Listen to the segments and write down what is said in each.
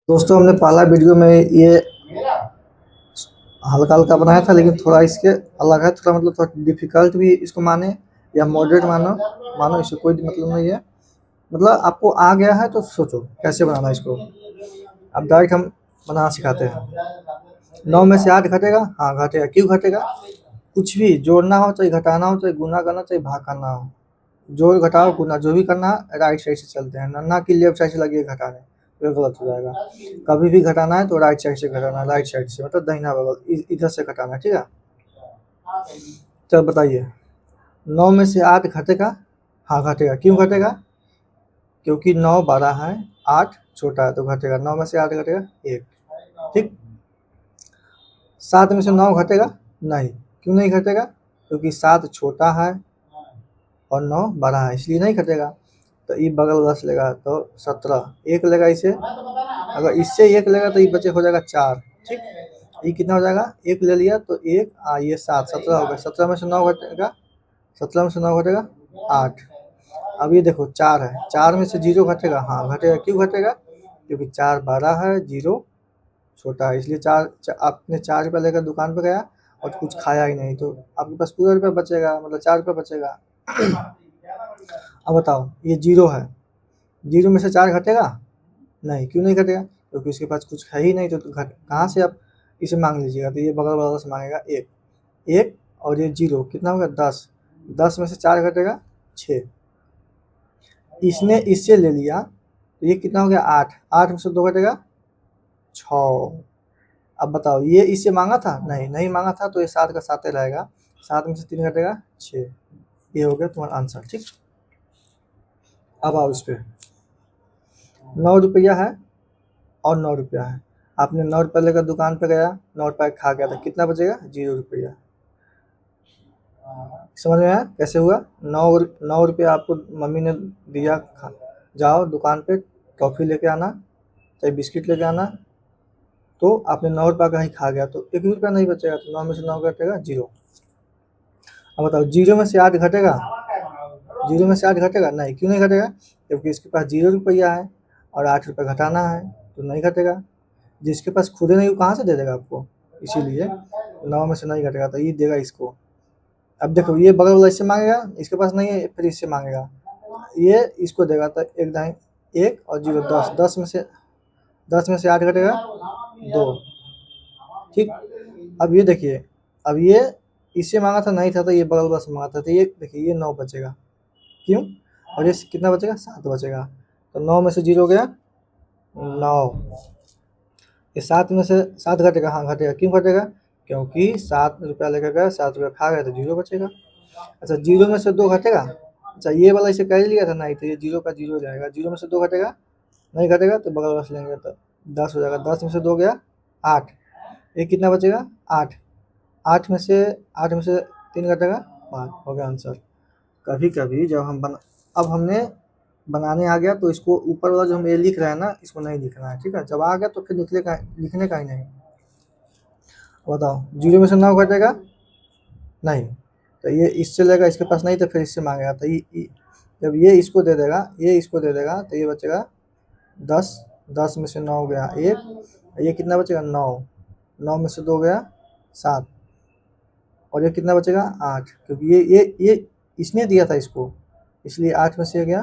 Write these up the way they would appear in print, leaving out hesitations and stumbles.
दोस्तों हमने पहला वीडियो में ये हल्का हल्का बनाया था, लेकिन थोड़ा इसके अलग है। थोड़ा मतलब थोड़ा डिफिकल्ट भी इसको माने या मॉडरेट मानो मानो इससे कोई मतलब नहीं है। मतलब आपको आ गया है तो सोचो कैसे बनाना है इसको। अब डायरेक्ट हम बनाना सिखाते हैं। 9 में से 8 घटेगा, हाँ घटेगा। क्यों घटेगा? कुछ भी जोड़ना हो, चाहे घटाना हो, चाहे गुना करना, चाहे भाग करना हो, जोड़ घटाओ गुना जो भी करना है राइट साइड से चलते हैं, ना कि लेफ्ट साइड से लगिए घटाने, तो गलत हो जाएगा। कभी भी घटाना है तो राइट साइड से घटाना है, राइट साइड से मतलब दाहिना बगल इधर से घटाना है, ठीक है। चल बताइए, 9 में से 8 घटेगा, हाँ घटेगा। क्यों घटेगा? क्योंकि 9 बड़ा है, 8 छोटा है, तो घटेगा। 9 में से 8 घटेगा 1, ठीक। 7 में से 9 घटेगा नहीं। क्यों नहीं घटेगा? क्योंकि 7 छोटा है और 9 बड़ा है, इसलिए नहीं घटेगा। तो ये बगल 10 लेगा तो 17, 1 लेगा इसे। अगर इससे 1 लेगा तो ये बचे हो जाएगा 4, ठीक। ये कितना हो जाएगा? 1 ले लिया तो 1 ये 7, 17 हो गया। 17 में से 9 घटेगा, 17 में से 9 घटेगा 8। अब ये देखो 4 है, 4 में से 0 घटेगा, हाँ घटेगा। क्यों घटेगा? क्योंकि 4 बड़ा है, 0 छोटा है, इसलिए 4 आपने 4 रुपया लेकर दुकान पे गया और कुछ खाया ही नहीं, तो आपके पास पूरा रुपया बचेगा, मतलब 4 रुपया बचेगा। अब बताओ, ये 0 है, 0 में से 4 घटेगा नहीं। क्यों नहीं घटेगा? क्योंकि उसके पास कुछ है ही नहीं, तो घट कहाँ से आप इसे मांग लीजिएगा। तो ये बगल वाला से मांगेगा 1, 1 और ये 0 कितना होगा 10। 10 में से 4 घटेगा 6। इसने इससे ले लिया तो ये कितना हो गया 8, 8 में से 2 घटेगा 6। अब बताओ, ये इससे मांगा था नहीं, नहीं मांगा था, तो ये 7 का 7 रहेगा। 7 में से 3 घटेगा 6। ये हो गया तुम्हारा आंसर, ठीक। अब आओ इस पे, 9 रुपया है और 9 रुपया है। आपने 9 रुपया लेकर दुकान पे गया, 9 रुपया खा गया, तो कितना बचेगा? 0 रुपया। समझ में आया कैसे हुआ? 9 रुपया आपको मम्मी ने दिया, जाओ दुकान पे टॉफी लेके आना, चाहे बिस्किट लेके आना, तो आपने 9 रुपया का ही खा गया, तो 1 रुपया नहीं बचेगा, तो 9 में से 9 घटेगा 0। अब बताओ, 0 में से 8 घटेगा? 0 में से 8 घटेगा नहीं। क्यों नहीं घटेगा? क्योंकि इसके पास 0 रुपया है और 8 रुपया घटाना है, तो नहीं घटेगा। जिसके पास खुद नहीं, वो कहाँ से दे देगा आपको, इसीलिए 9 में से नहीं घटेगा, तो ये देगा इसको। अब देखो, ये बगल वाला इससे मांगेगा, इसके पास नहीं है, फिर इससे मांगेगा, ये इसको देगा, तो एक दाएं 1 और 0 10, 10 में से 8 घटेगा 2, ठीक। अब ये देखिए, अब ये इससे मांगा था नहीं था, तो ये बगल वाला से मांगा था, तो ये देखिए ये 9 बचेगा। क्यों? और ये कितना बचेगा? 7 बचेगा। तो 9 में से 0 गया 9। ये 7 में से 7 घटेगा, हाँ घटेगा। क्यों घटेगा? क्योंकि 7 रुपया लेकर गया, 7 रुपया खा गया, तो 0 बचेगा। अच्छा, 0 में से 2 घटेगा? अच्छा, ये वाला इसे कर लिया था नहीं, तो ये 0 का 0 जाएगा। 0 में से 2 घटेगा नहीं, घटेगा तो बगल वाला लेंगे, तो 10 हो जाएगा। 10 में से 2 गया 8, ये कितना बचेगा? 8। 8 में से 3 घटेगा 5, हो गया आंसर। कभी कभी जब हम अब हमने बनाने आ गया, तो इसको ऊपर वाला जो हम ये लिख रहे हैं ना, इसको नहीं लिखना है, ठीक है। जब आ गया तो फिर लिखने का ही नहीं। बताओ, 0 में से 9 घटेगा नहीं, तो ये इससे लेगा, इसके पास नहीं, तो फिर इससे मांगेगा, तो जब ये इसको दे देगा, ये इसको दे देगा, तो ये बचेगा 10। 10 में से 9 गया 1, ये कितना बचेगा 9। 9 में से 2 गया 7, और ये कितना बचेगा 8, क्योंकि ये इसने दिया था इसको, इसलिए 8 में से गया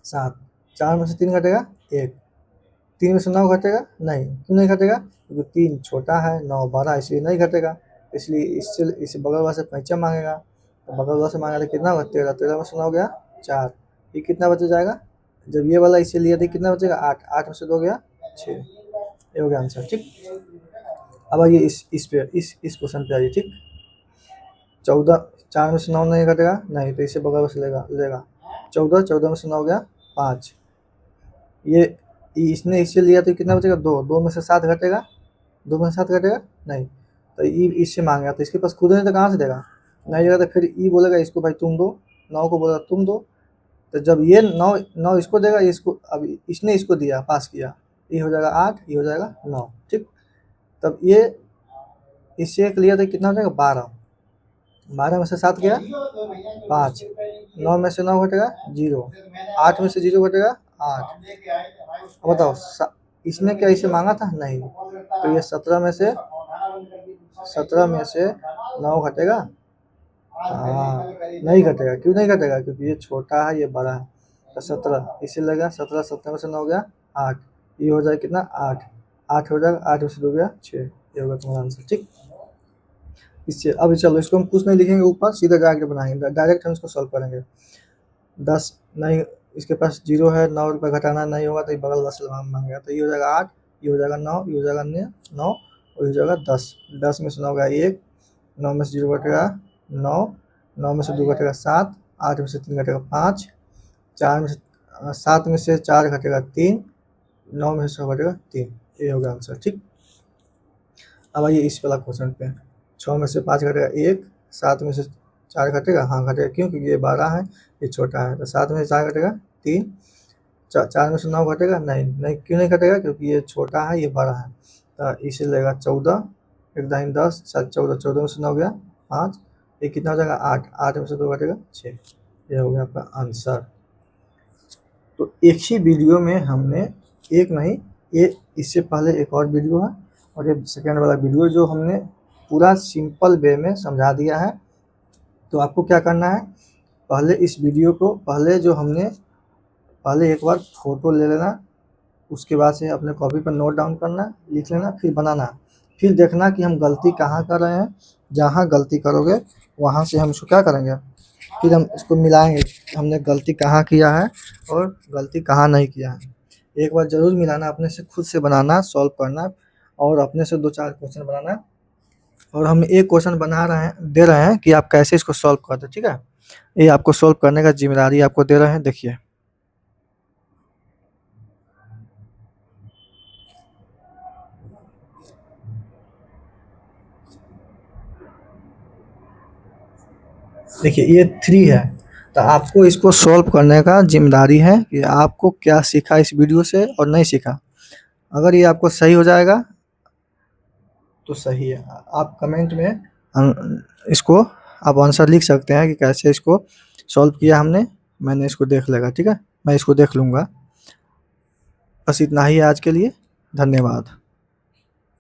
7। 4 में से 3 घटेगा 1। 3 में से 9 घटेगा नहीं। क्यों नहीं घटेगा? क्योंकि 3 छोटा है, 9 बड़ा, इसलिए नहीं घटेगा। इसलिए इस बगल वाला से पैंचा मांगेगा, तो बगल वाला से मांगेगा तो कितना होगा 13। 13 में से 9 गया 4, ये कितना बच जाएगा? जब ये वाला इसे लिया तो कितना बचेगा 8। 8 में से 2 गया 6, ये हो गया आंसर, ठीक। अब आइए इस पे इस क्वेश्चन पे आइए, ठीक। 14, 4 में से 9 नहीं घटेगा नहीं, तो इसे बगल से लेगा 14। 14 में से 9 गया 5, ये इसने इससे लिया तो कितना बचेगा 2। 2 में से 7 घटेगा? 2 में से 7 घटेगा नहीं, तो ई इससे मांगेगा, तो इसके पास खुद नहीं, तो कहाँ से देगा? नहीं देगा, तो फिर ई बोलेगा इसको भाई तुम दो, 9 को बोलेगा तुम दो। तो जब ये 9 9 इसको देगा, इसको अब इसने इसको दिया, पास किया, ये हो जाएगा 8, ये हो जाएगा 9, ठीक। तब ये इससे एक लिया तो कितना हो जाएगा 12। 12 में से 7 गया 5, 9 में से 9 घटेगा 0, 8 में से 0 घटेगा 8। अब बताओ, इसने क्या इसे मांगा था? नहीं। तो ये 17 में से 9 घटेगा? हाँ, नहीं घटेगा। क्यों नहीं घटेगा? क्योंकि ये छोटा है, ये बड़ा है। तो 17 इसे लगा, 17 में से 9 गया 8, ये हो जाएगा कितना? 8 8 हो जाएगा, 8 में से 2 गया 6, ये होगा तुम्हारा आंसर। ठीक, इससे अब चलो इसको हम कुछ नहीं लिखेंगे ऊपर, सीधा डायरेक्ट बनाएंगे, डायरेक्ट हम इसको सॉल्व करेंगे। 10 नहीं, इसके पास 0 है, 9 रुपये घटाना नहीं होगा तो ये बगल वाला मांगेगा। तो ये हो जाएगा 8, ये हो जाएगा 9, ये हो जाएगा 9 और ये हो जाएगा 10। 10 में से 9 गया 1, 9 में से 0 घटेगा 9, 9 में से 2 घटेगा 7, 8 में से 3 घटेगा 5, 4 में से 7 में से 4 घटेगा 3, 9 में से 6 घटेगा 3। ये होगा आंसर। ठीक, अब आइए इस वाला क्वेश्चन पे। 6 में से 5 घटेगा 1, 7 में से 4 घटेगा, हाँ घटेगा, क्यों? क्योंकि ये 12 है, ये छोटा है। तो 7 में से 4 घटेगा 3, 4 में से 9 घटेगा नहीं, क्यों नहीं घटेगा? क्योंकि ये छोटा है, ये बड़ा है। तो इसे लेगा 14, एक दाहिने 10, 7 14, 14 में से 9 गया 5, ये कितना हो जाएगा? 8, 8 में से 2 घटेगा 6। ये हो गया आपका आंसर। तो एक ही वीडियो में हमने, एक नहीं, ये इससे पहले एक और वीडियो है और ये सेकेंड वाला वीडियो जो हमने पूरा सिंपल वे में समझा दिया है। तो आपको क्या करना है, पहले इस वीडियो को, पहले एक बार फ़ोटो ले लेना, उसके बाद से अपने कॉपी पर नोट डाउन करना, लिख लेना, फिर बनाना, फिर देखना कि हम गलती कहाँ कर रहे हैं। जहाँ गलती करोगे वहाँ से हम इसको क्या करेंगे, फिर हम इसको मिलाएंगे, हमने गलती कहाँ किया है और गलती कहाँ नहीं किया है। एक बार ज़रूर मिलाना, अपने से खुद से बनाना, सॉल्व करना और अपने से 2-4 क्वेश्चन बनाना। और हम एक क्वेश्चन दे रहे हैं कि आप कैसे इसको सॉल्व करते हैं। ठीक है, ये आपको सॉल्व करने का जिम्मेदारी आपको दे रहे हैं। देखिए, ये 3 है। तो आपको इसको सॉल्व करने का जिम्मेदारी है कि आपको क्या सीखा इस वीडियो से और नहीं सीखा। अगर ये आपको सही हो जाएगा तो सही है, आप कमेंट में इसको आप आंसर लिख सकते हैं कि कैसे इसको सॉल्व किया हमने। मैंने इसको देख लेगा, ठीक है, मैं इसको देख लूँगा। बस इतना ही है आज के लिए, धन्यवाद।